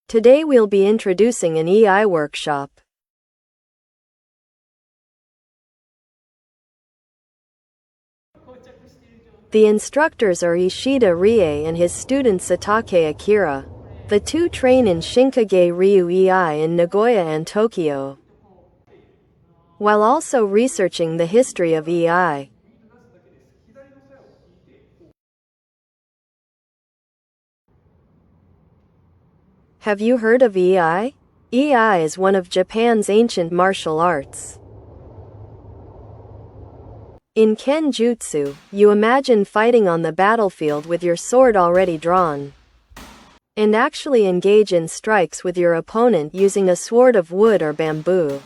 Today we'll be introducing an EI workshop. The instructors are Ishida Riei and his student Satake Akira. The two train in Shinkage-ryu EI in Nagoya and Tokyo, while also researching the history of EI. Have you heard of EI? EI is one of Japan's ancient martial arts. In Kenjutsu, you imagine fighting on the battlefield with your sword already drawn, and actually engage in strikes with your opponent using a sword of wood or bamboo.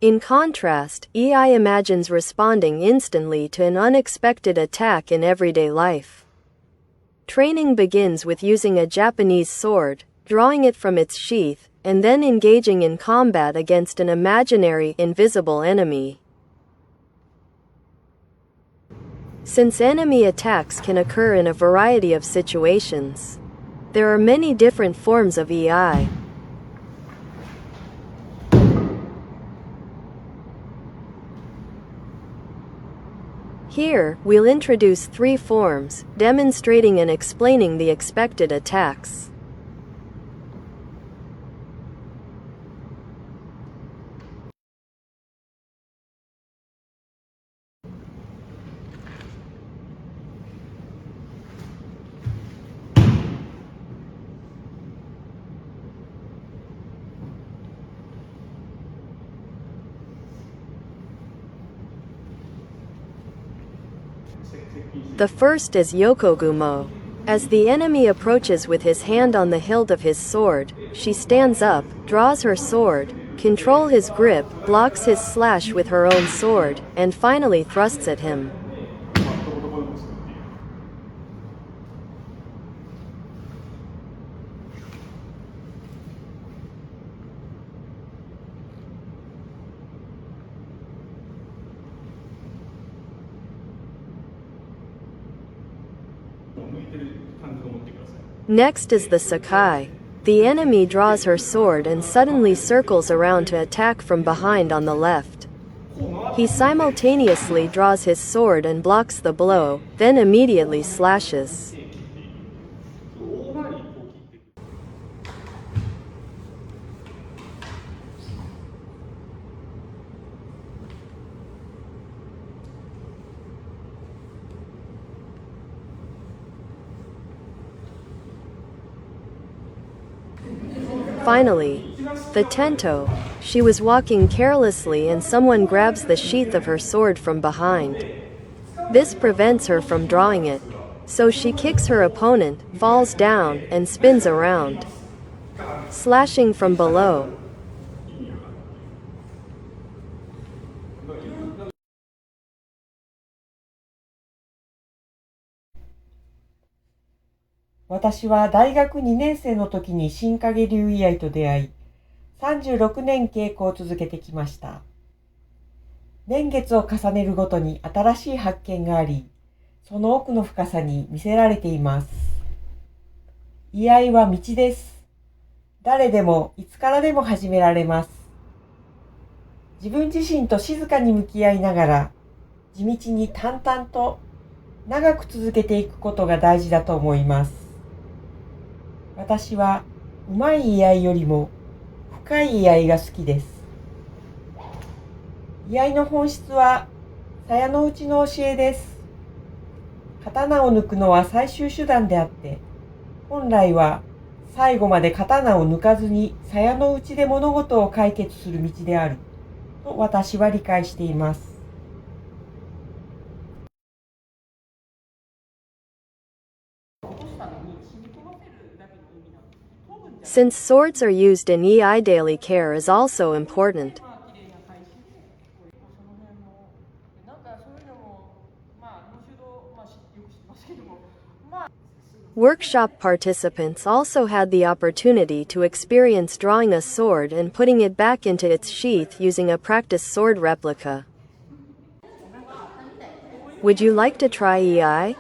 In contrast, EI imagines responding instantly to an unexpected attack in everyday life. Training begins with using a Japanese sword, drawing it from its sheath, and then engaging in combat against an imaginary, invisible enemy. Since enemy attacks can occur in a variety of situations, there are many different forms of EI. Here, we'll introduce 3 forms, demonstrating and explaining the expected attacks. The first is Yokogumo. As the enemy approaches with his hand on the hilt of his sword, she stands up, draws her sword, controls his grip, blocks his slash with her own sword, and finally thrusts at him. Next is the Sakai. The enemy draws her sword and suddenly circles around to attack from behind on the left. He simultaneously draws his sword and blocks the blow, then immediately slashes. Finally, the Tento. She was walking carelessly and someone grabs the sheath of her sword from behind. This prevents her from drawing it, so she kicks her opponent, falls down, and spins around, slashing from below.私は大学2年生の時に新影流居合と出会い、36年稽古を続けてきました。年月を重ねるごとに新しい発見があり、その奥の深さに魅せられています。居合は道です。誰でもいつからでも始められます。自分自身と静かに向き合いながら、地道に淡々と長く続けていくことが大事だと思います。私はうまい居合よりも深い居合が好きです。居合の本質は鞘の内の教えです。刀を抜くのは最終手段であって、本来は最後まで刀を抜かずに鞘の内で物事を解決する道であると私は理解しています。Since swords are used in EI, daily care is also important. Workshop participants also had the opportunity to experience drawing a sword and putting it back into its sheath using a practice sword replica. Would you like to try EI?